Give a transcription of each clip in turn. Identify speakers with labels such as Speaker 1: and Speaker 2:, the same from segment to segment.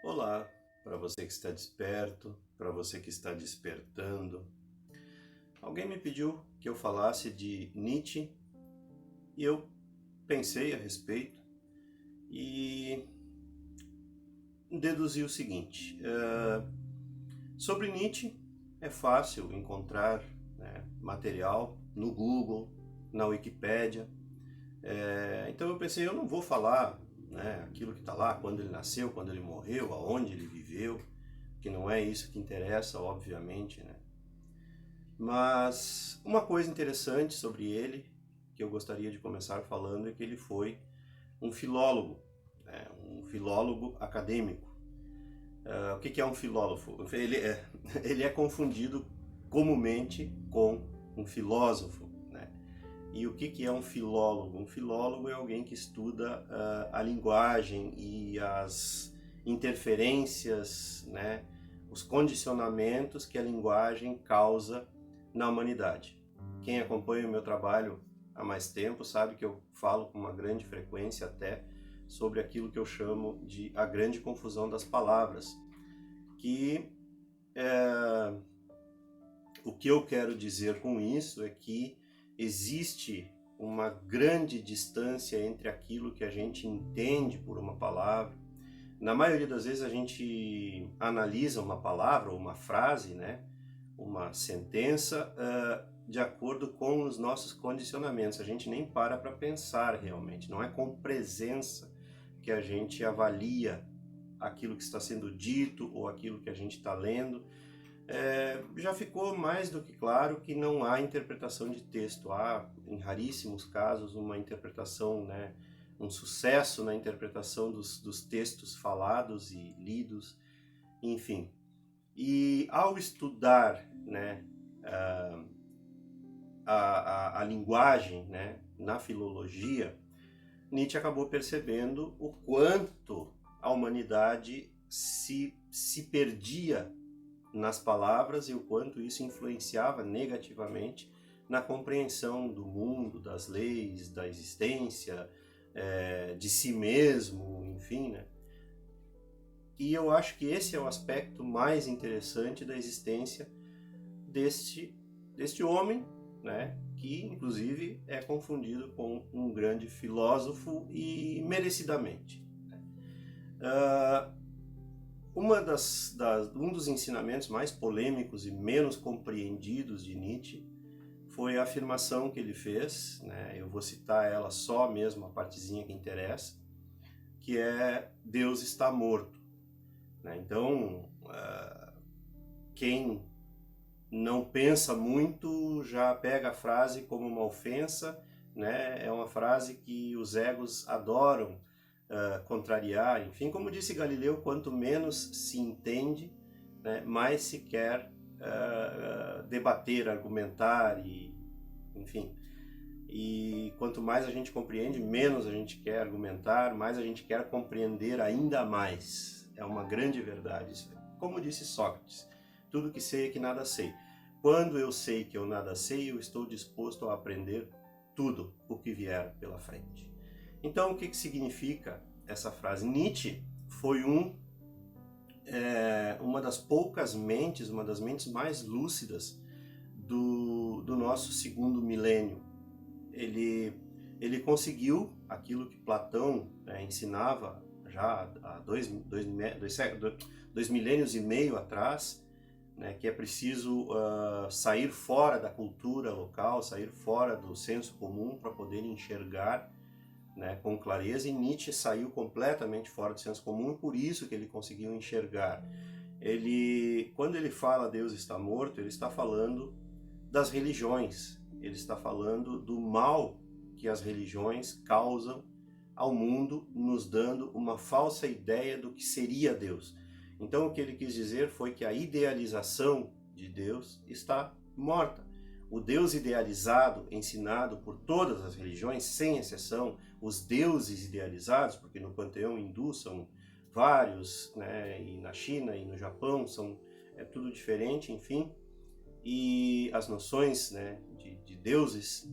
Speaker 1: Olá, para você que está desperto, para você que está despertando. Alguém me pediu que eu falasse de Nietzsche e eu pensei a respeito e deduzi o seguinte: sobre Nietzsche é fácil encontrar, material no Google, na Wikipédia. Então eu pensei, eu não vou falar, aquilo que está lá, quando ele nasceu, quando ele morreu, aonde ele viveu, que não é isso que interessa, obviamente, né? Mas uma coisa interessante sobre ele, que eu gostaria de começar falando, é que ele foi um filólogo, um filólogo acadêmico. O que é um filósofo? Ele é confundido comumente com um filósofo. Né? E o que é um filólogo? Um filólogo é alguém que estuda a linguagem e as interferências, né, os condicionamentos que a linguagem causa na humanidade. Quem acompanha o meu trabalho há mais tempo sabe que eu falo com uma grande frequência até sobre aquilo que eu chamo de a grande confusão das palavras, que o que eu quero dizer com isso é que existe uma grande distância entre aquilo que a gente entende por uma palavra. Na maioria das vezes a gente analisa uma palavra ou uma frase, né, uma sentença, de acordo com os nossos condicionamentos. A gente nem para pensar realmente. Não é com presença que a gente avalia aquilo que está sendo dito ou aquilo que a gente está lendo. Já ficou mais do que claro que não há interpretação de texto. Há, em raríssimos casos, uma interpretação, né, um sucesso na interpretação dos textos falados e lidos, enfim. E ao estudar, né, a linguagem, né, na filologia, Nietzsche acabou percebendo o quanto a humanidade se perdia nas palavras e o quanto isso influenciava negativamente na compreensão do mundo, das leis, da existência, de si mesmo, enfim, né? E eu acho que esse é o aspecto mais interessante da existência deste homem, né? Que inclusive é confundido com um grande filósofo e merecidamente. Um dos ensinamentos mais polêmicos e menos compreendidos de Nietzsche foi a afirmação que ele fez, né? Eu vou citar ela só mesmo, a partezinha que interessa, que é Deus está morto. Né? Então, quem não pensa muito já pega a frase como uma ofensa, né? É uma frase que os egos adoram contrariar. Enfim, como disse Galileu, quanto menos se entende, né, mais se quer debater, argumentar e, enfim. E quanto mais a gente compreende, menos a gente quer argumentar, mais a gente quer compreender ainda mais. É uma grande verdade isso. Como disse Sócrates, tudo que sei é que nada sei. Quando eu sei que eu nada sei, eu estou disposto a aprender tudo o que vier pela frente. Então, o que significa essa frase? Nietzsche foi uma das poucas mentes, uma das mentes mais lúcidas do nosso segundo milênio. Ele conseguiu aquilo que Platão ensinava já há dois milênios e meio atrás, né, que é preciso sair fora da cultura local, sair fora do senso comum para poder enxergar, né, com clareza. E Nietzsche saiu completamente fora do senso comum, e por isso que ele conseguiu enxergar. Quando ele fala Deus está morto, ele está falando das religiões, ele está falando do mal que as religiões causam ao mundo, nos dando uma falsa ideia do que seria Deus. Então o que ele quis dizer foi que a idealização de Deus está morta. O Deus idealizado, ensinado por todas as religiões, sem exceção, os deuses idealizados, porque no panteão hindu são vários, né, e na China e no Japão é tudo diferente, enfim, e as noções, né, de deuses.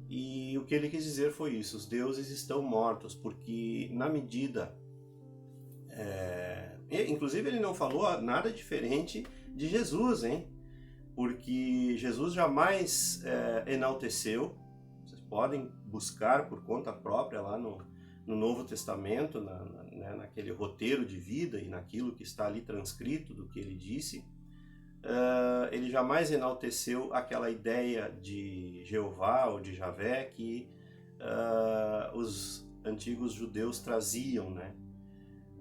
Speaker 1: E o que ele quis dizer foi isso: os deuses estão mortos, porque na medida Inclusive ele não falou nada diferente de Jesus, hein? Porque Jesus jamais enalteceu. Vocês podem buscar por conta própria lá no Novo Testamento, naquele roteiro de vida e naquilo que está ali transcrito do que ele disse. Ele jamais enalteceu aquela ideia de Jeová ou de Javé que os antigos judeus traziam, né?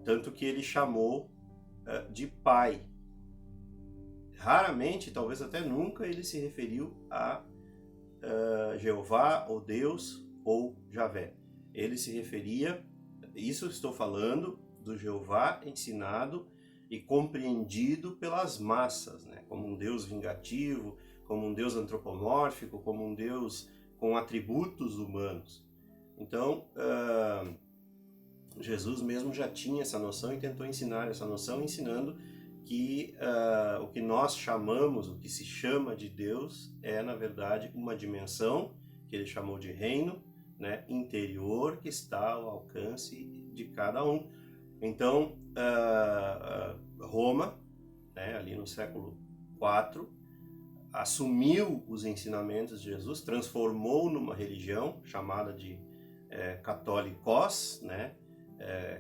Speaker 1: Tanto que ele chamou de pai. Raramente, talvez até nunca, ele se referiu a Jeová ou Deus ou Javé. Ele se referia, isso eu estou falando do Jeová ensinado e compreendido pelas massas, né? Como um Deus vingativo, como um Deus antropomórfico, como um Deus com atributos humanos. Então, Jesus mesmo já tinha essa noção e tentou ensinar essa noção, ensinando que o que nós chamamos, o que se chama de Deus, é na verdade uma dimensão que ele chamou de reino, né, interior, que está ao alcance de cada um. Então, Roma, né, ali no século IV, assumiu os ensinamentos de Jesus, transformou numa religião chamada de católicos, né?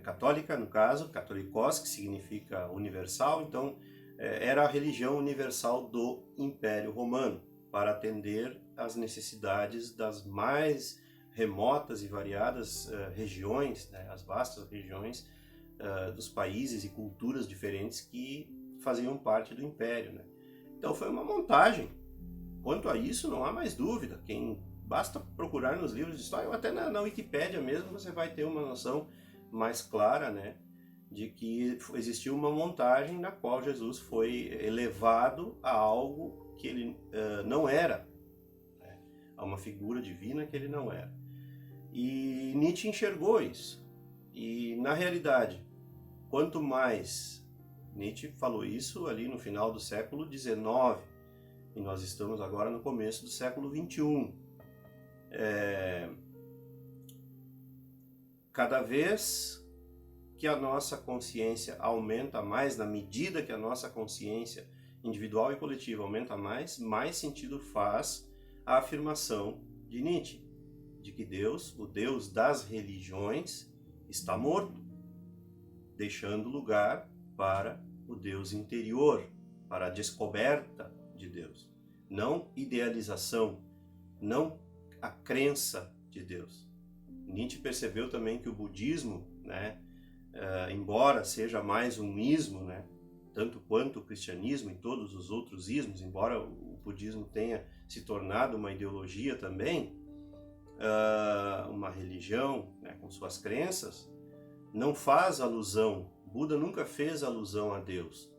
Speaker 1: Católica, no caso, católicos, que significa universal. Então, era a religião universal do Império Romano, para atender às necessidades das mais remotas e variadas regiões, né? As vastas regiões dos países e culturas diferentes que faziam parte do Império, né? Então, foi uma montagem. Quanto a isso, não há mais dúvida. Basta procurar nos livros de história, ou até na Wikipédia mesmo, você vai ter uma noção mais clara, né, de que existiu uma montagem na qual Jesus foi elevado a algo que ele não era, né, a uma figura divina que ele não era. E Nietzsche enxergou isso. E, na realidade, quanto mais... Nietzsche falou isso ali no final do século XIX, e nós estamos agora no começo do século XXI. Cada vez que a nossa consciência aumenta mais, na medida que a nossa consciência individual e coletiva aumenta mais sentido faz a afirmação de Nietzsche, de que Deus, o Deus das religiões, está morto, deixando lugar para o Deus interior, para a descoberta de Deus. Não idealização, não a crença de Deus. Nietzsche percebeu também que o budismo, né, embora seja mais um ismo, né, tanto quanto o cristianismo e todos os outros ismos, embora o budismo tenha se tornado uma ideologia também, uma religião, né, com suas crenças, não faz alusão, Buda nunca fez alusão a Deus,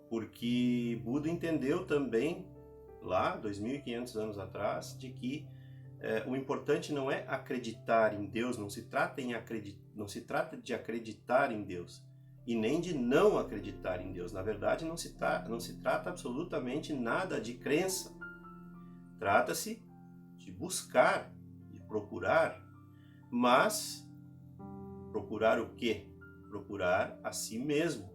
Speaker 1: porque Buda entendeu também, lá 2500 anos atrás, de que o importante não é acreditar em Deus, não se trata de acreditar em Deus, e nem de não acreditar em Deus. Na verdade, não se trata absolutamente nada de crença. Trata-se de buscar, de procurar, mas procurar o quê? Procurar a si mesmo,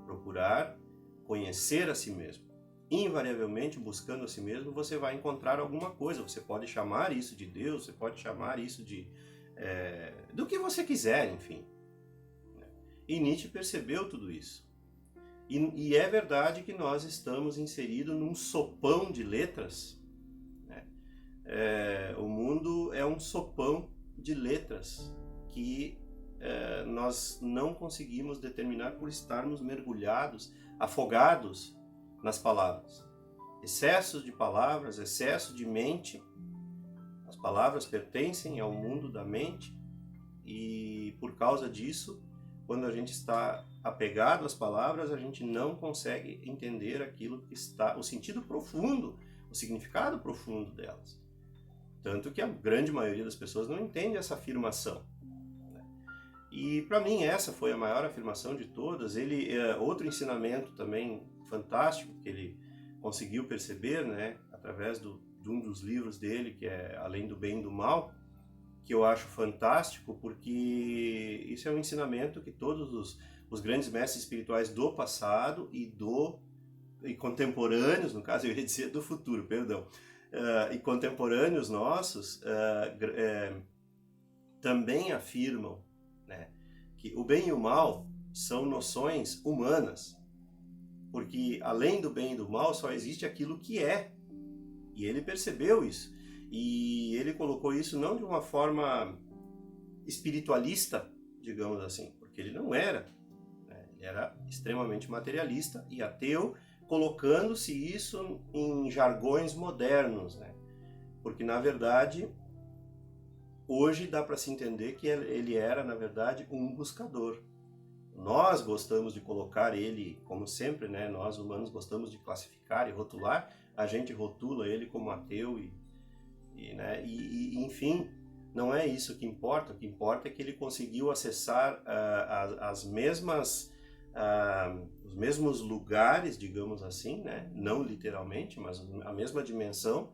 Speaker 1: procurar conhecer a si mesmo. Invariavelmente, buscando a si mesmo, você vai encontrar alguma coisa. Você pode chamar isso de Deus, você pode chamar isso de do que você quiser, enfim. E Nietzsche percebeu tudo isso. E é verdade que nós estamos inseridos num sopão de letras, né? O mundo é um sopão de letras que nós não conseguimos determinar por estarmos mergulhados, afogados nas palavras. Excesso de palavras, excesso de mente. As palavras pertencem ao mundo da mente e, por causa disso, quando a gente está apegado às palavras, a gente não consegue entender aquilo que está, o sentido profundo, o significado profundo delas. Tanto que a grande maioria das pessoas não entende essa afirmação. E para mim essa foi a maior afirmação de todas. Outro ensinamento também fantástico que ele conseguiu perceber, né, através de um dos livros dele, que é Além do Bem e do Mal, que eu acho fantástico, porque isso é um ensinamento que todos os grandes mestres espirituais do passado e contemporâneos, no caso eu ia dizer do futuro, perdão, e contemporâneos nossos também afirmam, né, que o bem e o mal são noções humanas, porque além do bem e do mal só existe aquilo que é, e ele percebeu isso, e ele colocou isso não de uma forma espiritualista, digamos assim, porque ele não era, né? Ele era extremamente materialista e ateu, colocando-se isso em jargões modernos, né? Porque na verdade hoje dá para se entender que ele era na verdade um buscador. Nós gostamos de colocar ele, como sempre, né? Nós humanos gostamos de classificar e rotular, a gente rotula ele como ateu enfim, não é isso que importa. O que importa é que ele conseguiu acessar os mesmos lugares, digamos assim, né? Não literalmente, mas a mesma dimensão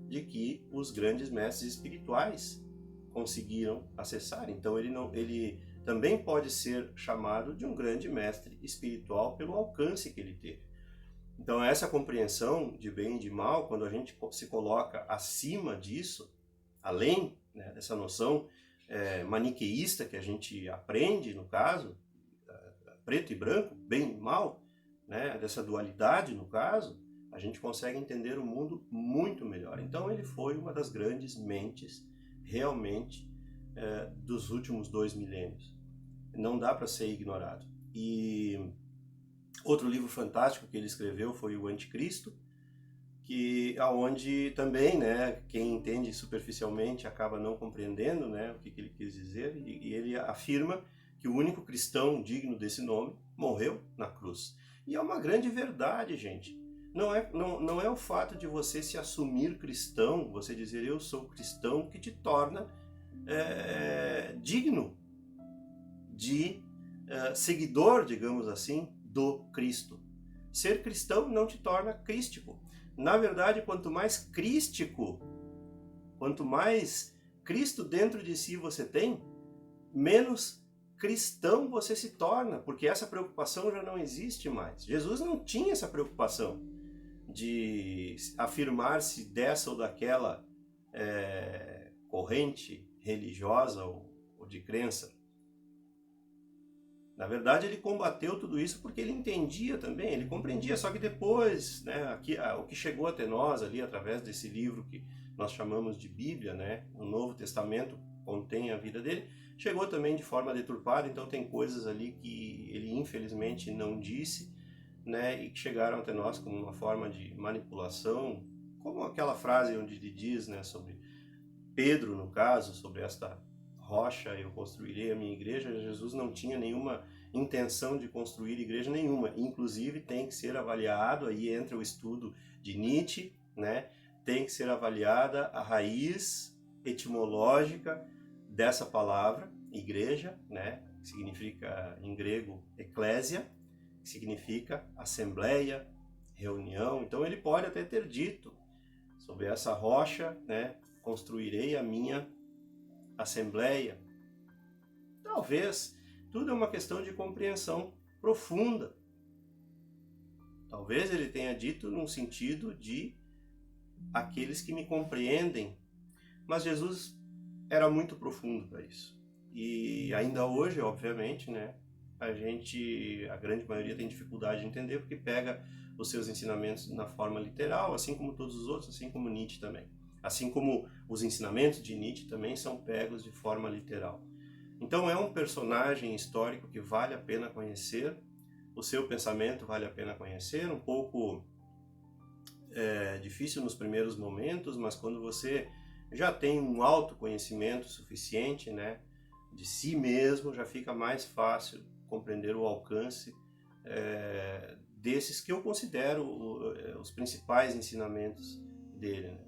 Speaker 1: de que os grandes mestres espirituais conseguiram acessar. Então ele também pode ser chamado de um grande mestre espiritual pelo alcance que ele teve. Então essa compreensão de bem e de mal, quando a gente se coloca acima disso, além, né, dessa noção maniqueísta que a gente aprende, no caso, preto e branco, bem e mal, né, dessa dualidade, no caso, a gente consegue entender o mundo muito melhor. Então ele foi uma das grandes mentes, realmente, dos últimos 2 milênios. Não dá para ser ignorado. E outro livro fantástico que ele escreveu foi o Anticristo, aonde também, né, quem entende superficialmente acaba não compreendendo, né, o que ele quis dizer, e ele afirma que o único cristão digno desse nome morreu na cruz. E é uma grande verdade, gente. Não é o fato de você se assumir cristão, você dizer eu sou cristão, que te torna digno de seguidor, digamos assim, do Cristo. Ser cristão não te torna crístico. Na verdade, quanto mais crístico, quanto mais Cristo dentro de si você tem, menos cristão você se torna, porque essa preocupação já não existe mais. Jesus não tinha essa preocupação de afirmar-se dessa ou daquela corrente religiosa ou de crença. Na verdade, ele combateu tudo isso porque ele entendia também, ele compreendia, só que depois, né, o que chegou até nós ali através desse livro que nós chamamos de Bíblia, né, o Novo Testamento contém a vida dele, chegou também de forma deturpada, então tem coisas ali que ele infelizmente não disse, né, e que chegaram até nós como uma forma de manipulação, como aquela frase onde ele diz, né, sobre Pedro, no caso, sobre esta rocha eu construirei a minha igreja. Jesus não tinha nenhuma intenção de construir igreja nenhuma, inclusive tem que ser avaliado, aí entra o estudo de Nietzsche, né? Tem que ser avaliada a raiz etimológica dessa palavra, igreja, né? Que significa em grego eclésia, que significa assembleia, reunião. Então ele pode até ter dito sobre essa rocha, né? Construirei a minha assembleia. Talvez tudo é uma questão de compreensão profunda. Talvez ele tenha dito num sentido de aqueles que me compreendem, mas Jesus era muito profundo para isso. E ainda hoje, obviamente, né, a grande maioria tem dificuldade de entender porque pega os seus ensinamentos na forma literal, assim como todos os outros, assim como Nietzsche também. Assim como os ensinamentos de Nietzsche também são pegos de forma literal. Então é um personagem histórico que vale a pena conhecer, o seu pensamento vale a pena conhecer, um pouco difícil nos primeiros momentos, mas quando você já tem um autoconhecimento suficiente, né, de si mesmo, já fica mais fácil compreender o alcance desses que eu considero os principais ensinamentos dele, né?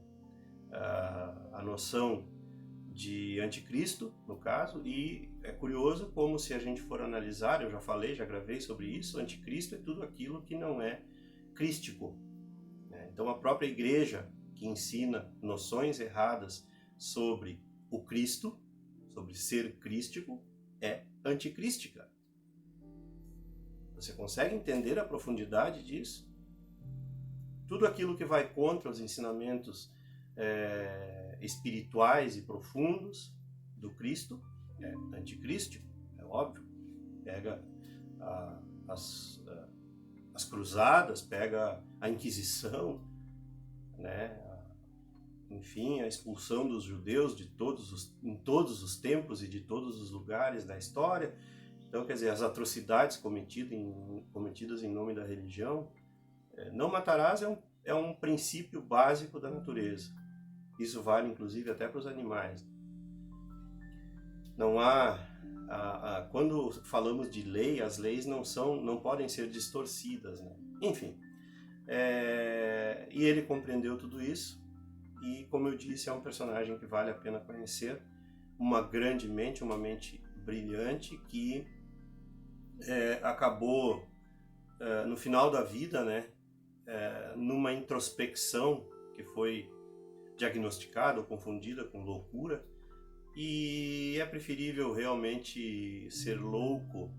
Speaker 1: A noção de anticristo, no caso, e é curioso como, se a gente for analisar, eu já falei, já gravei sobre isso, anticristo é tudo aquilo que não é crístico, né? Então a própria igreja que ensina noções erradas sobre o Cristo, sobre ser crístico, é anticrística. Você consegue entender a profundidade disso? Tudo aquilo que vai contra os ensinamentos espirituais e profundos do Cristo é anticrístico, é óbvio. Pega as cruzadas, pega a Inquisição, né? Enfim, a expulsão dos judeus em todos os tempos e de todos os lugares da história. Então, quer dizer, as atrocidades cometidas em nome da religião. Não matarás é um princípio básico da natureza. Isso vale, inclusive, até para os animais. Não quando falamos de lei, as leis não podem ser distorcidas, né? Enfim, e ele compreendeu tudo isso. E, como eu disse, é um personagem que vale a pena conhecer. Uma grande mente, uma mente brilhante que acabou, no final da vida, né, numa introspecção que foi diagnosticada ou confundida com loucura. E é preferível realmente ser louco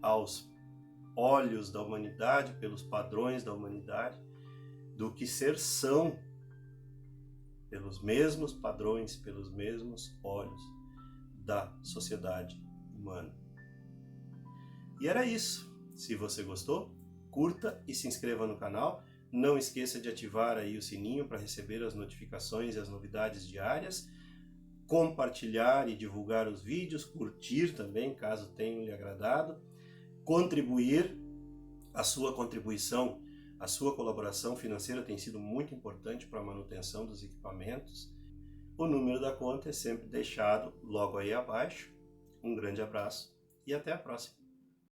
Speaker 1: aos olhos da humanidade, pelos padrões da humanidade, do que ser são pelos mesmos padrões, pelos mesmos olhos da sociedade humana. E era isso. Se você gostou, curta e se inscreva no canal. Não esqueça de ativar aí o sininho para receber as notificações e as novidades diárias. Compartilhar e divulgar os vídeos, curtir também, caso tenham lhe agradado. Contribuir, a sua contribuição, a sua colaboração financeira tem sido muito importante para a manutenção dos equipamentos. O número da conta é sempre deixado logo aí abaixo. Um grande abraço e até a próxima.